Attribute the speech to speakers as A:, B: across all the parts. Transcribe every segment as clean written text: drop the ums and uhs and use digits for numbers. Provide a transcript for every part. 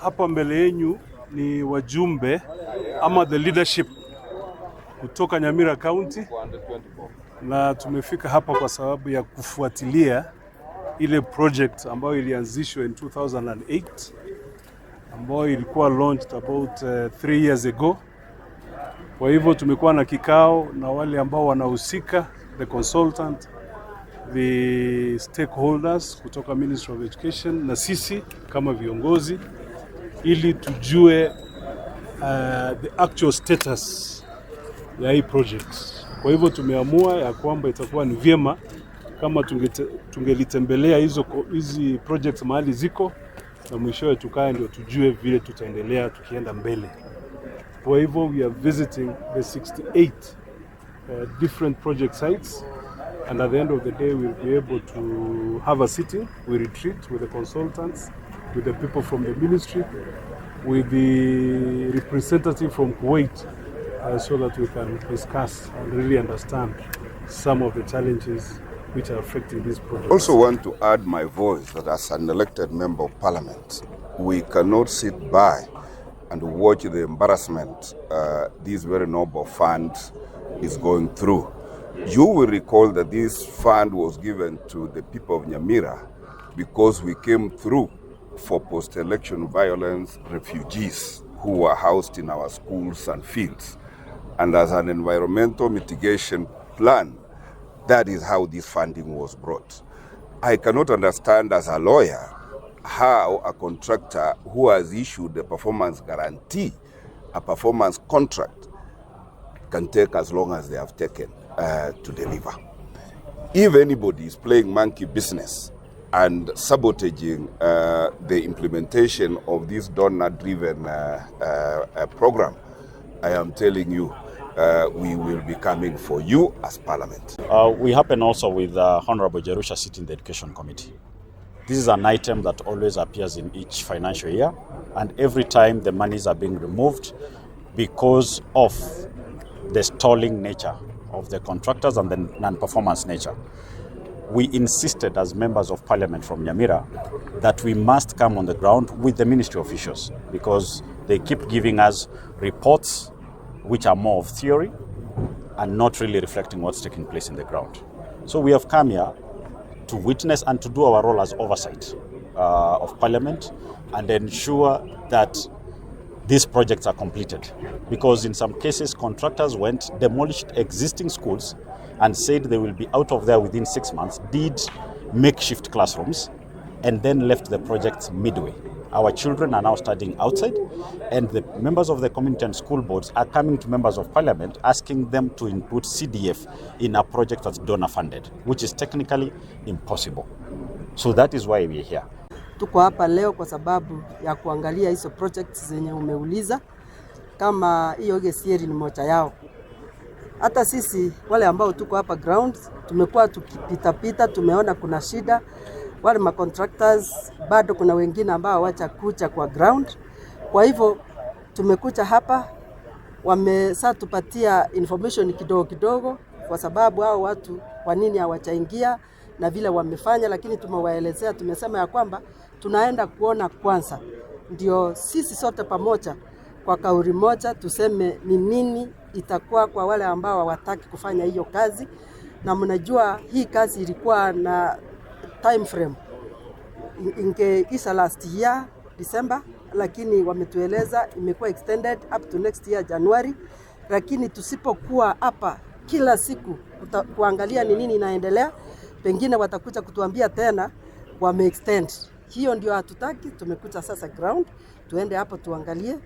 A: hapa mbele yenu ni wajumbe ama the leadership kutoka Nyamira County, na tumefika hapa kwa sababu ya kufuatilia ile project ambayo ilianzishwa in 2008 ambayo ilikuwa launched about 3 years ago. Kwa hivyo tumekuwa na kikao na wale ambao wanahusika, the consultant, the stakeholders kutoka Ministry of Education na sisi kama viongozi, ili tujue the actual status ya hii project. Kwa hivyo tumeamua ya kwamba itakuwa ni vyema kama tungelitembelea hizi projects mahali ziko, na mwishowe tukae ndio tujue vile tutaendelea tukienda mbele. Kwa hivyo we are visiting the 68 different project sites, and at the end of the day we'll be able to have a sitting, we retreat with the consultants, with the people from the ministry, with the representative from Kuwait, so that we can discuss and really understand some of the challenges which are affecting this project.
B: I also want to add my voice that as an elected member of parliament, we cannot sit by and watch the embarrassment this very noble fund is going through. You will recall that this fund was given to the people of Nyamira because we came through for post-election violence refugees who were housed in our schools and fields. And as an environmental mitigation plan, that is how this funding was brought. I cannot understand as a lawyer how a contractor who has issued a performance guarantee, a performance contract, can take as long as they have taken to deliver. If anybody is playing monkey business and sabotaging the implementation of this donor-driven program, I am telling you, we will be coming for you as Parliament.
C: We happen also with Honorable Jerusha sitting in the Education Committee. This is an item that always appears in each financial year, and every time the monies are being removed because of the stalling nature of the contractors and the non-performance nature. We insisted as members of Parliament from Nyamira that we must come on the ground with the ministry officials, because they keep giving us reports which are more of theory and not really reflecting what's taking place in the ground. So we have come here to witness and to do our role as oversight of Parliament and ensure that these projects are completed. Because in some cases, contractors went, demolished existing schools and said they will be out of there within 6 months, did makeshift classrooms, and then left the projects midway. Our children are now studying outside, and the members of the community and school boards are coming to members of Parliament asking them to input CDF in a project that's donor funded, which is technically impossible. So that is why we are here.
D: Tuko hapa leo kwa sababu ya kuangalia hizo projects zenye umeuliza, kama hiyo gesieri ni moja yao. Hata sisi wale ambao tuko hapa ground tumekuwa tukipita, tumeona kuna shida. Wale ma contractors bado kuna wengine ambao hawacha kucha kwa ground. Kwa hivyo tumekuja hapa, tupatia information kidogo kwa sababu hao watu kwa nini hawachaingia na vile wamefanya, lakini tumewaelezea, tumesema ya kwamba tunaenda kuona kwanza, ndio sisi sote pamoja kwa kauli moja tuseme ni nini itakuwa kwa wale ambao hawataki kufanya hiyo kazi. Na mnajua hii kazi ilikuwa na time frame ingeisha last year December, lakini wametueleza imekuwa extended up to next year January. Lakini tusipokuwa hapa kila siku kuangalia ni nini inaendelea, pengine watakuja kutuambia tena wame-extend. Hiyo ndio hatutaki. Tumekuja sasa ground, tuende hapo tuangalie.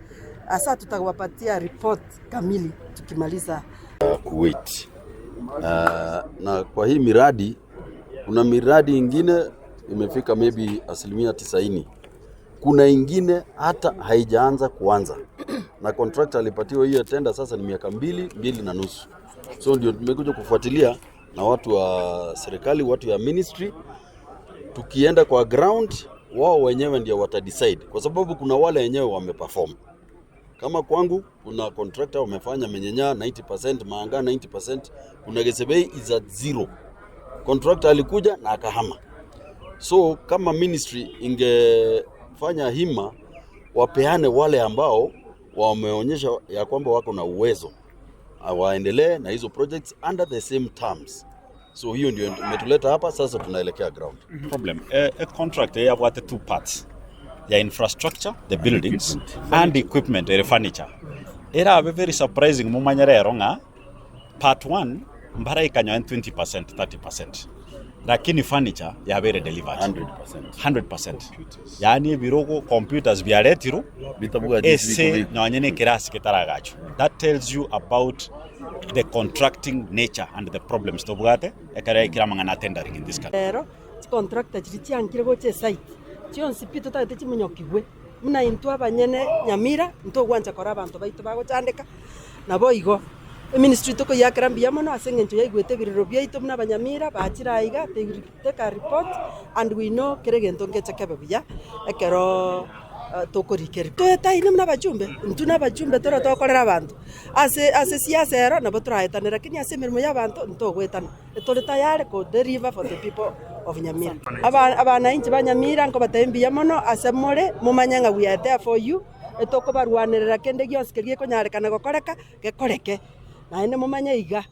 D: Asa tutawapatia report kamili tukimaliza.
E: Kuwait. Na kwa hii miradi, kuna miradi ingine imefika maybe 90%. Kuna ingine hata haijaanza kuanza. Na contractor alipatiwa hiyo tenda sasa ni miaka 2 na nusu. So ndio tumekuja kufuatilia na watu wa serikali, watu ya ministry. Tukienda kwa ground, wao wenyewe ndio watadecide, kwa sababu kuna wale wenyewe wameperform. Kama kwangu kuna contractor wamefanya menyenya 90%, maanga 90%, kuna Gesebei is at 0. Contractor alikuja na akahama. So kama ministry ingefanya hima wapeane wale ambao wameonyesha ya kwamba wako na uwezo, waendelee na hizo projects under the same terms. So hiyo ndio imetuleta hapa sasa, tunaelekea ground.
C: Problem a contract they have what two parts, ya infrastructure, the buildings, and equipment, the furniture. Era very surprising mumanyerero nga part 1 mbara ikanyo 20%, 30%. Lakini furniture ya very delivered 100%. Yani birogo computers biaretiru ese nyanyene kirasi kitaragacho. That tells you about the contracting nature and the problems tobugate ekare kiramangana tendering in this country.
D: Ero contractor chirichiangire goche site chionsi pito tate chimunyokigwe muna into abanyene Nyamira nto gwanja kora abantu baitu bagochandika nabo igo ministry toko yakrambia mono asengencho yaigwete biriro byaitu muna abanyamira bachiraiga take a report and we know keregento ngecha kebebuya ekero tokorikeri toetaine muna bajumbe ntuna bajumbe toro tokorera abantu ase siasa ero nabo turaetanira kinya ase mirimo y'abantu ntogwetana tore tayari ko deliver for the people of Nyamira. Abana inchi ba Nyamira nko batembia mono asemore mumanyanga we are there for you etoko barwanirira kende gyose kegie konyarekana gokoreka gekoreke na ene mumanya iga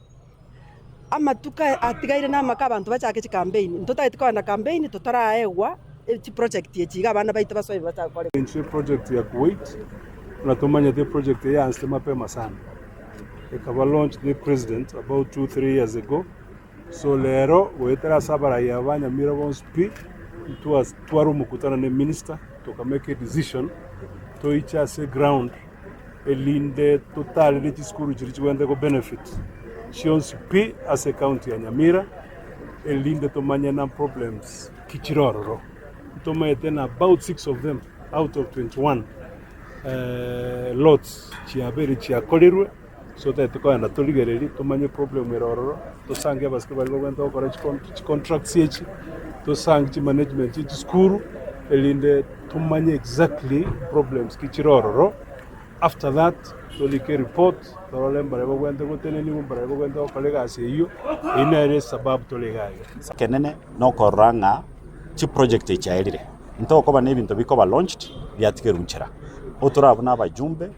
D: amatuka atigaire na maka abantu bachake chi campaign ntota itikona campaign tutaraegwa chi project yechiga abana baitu basoi batakore
A: nchi project ya Kuwait tunatumanya the project ya anste mapema sana ikaba launch the president about 2-3 years ago. So lero wetera sabara ya Nyamira bonspi tuwaru mukutana ne minister to make a decision to icha se ground elinde total de chiskuru chirichwende go benefit shionspi as a county ya Nyamira elinde to manya na problems kichiroro to maintain about 6 of them out of 21 lots chiaberi chiakolirwe so that to kana toligereri to manye problem eroro to sange baske bali gwenda okora contracts yechi to sange management yechi skuru elinde to manye exactly problems kichiroro. After that to like report to lembare gwenda goteneni mbare gwenda okolega aseyo inere sababu to legaga
C: kenene no koranga chi project echairire ntoko bane bintu biko launched byatikeruchira oturabona abajumbe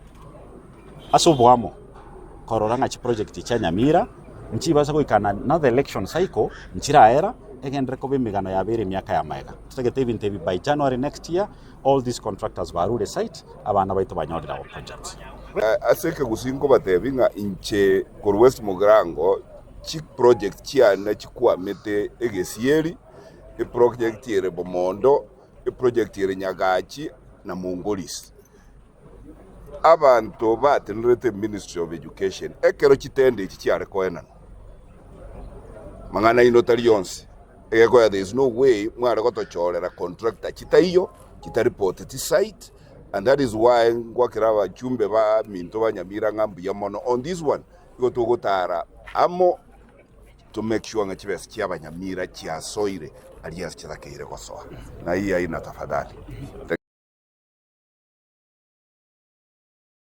C: asobwamo kororanga chi project cha Nyamira nchibasa goikana another election cycle nchiraera egendere ko bimigano ya bere myaka ya maega tutagete ibintu by January next year all these contractors barure site abana baitu banyodira wa project
B: aseke gusingo batebinga inche kor West Mogrango chi project chiana chikuwa mete egesieri e project yere Bomondo e project yere Nyagachi na Mongolis abantu batenrete Ministry of Education ekero chitende chiare koena mangana inotari yonse ego there is no way mwara gotochorera contractor chitaiyo chitareport ti site and that is why ngwakira chumbe ba minto ba Nyamira ngambu ya mono on this one go gotara amo to make sure nga chibesi chia Nyamira chia soire alias chirakeire gosoa na hii haina tafadhali.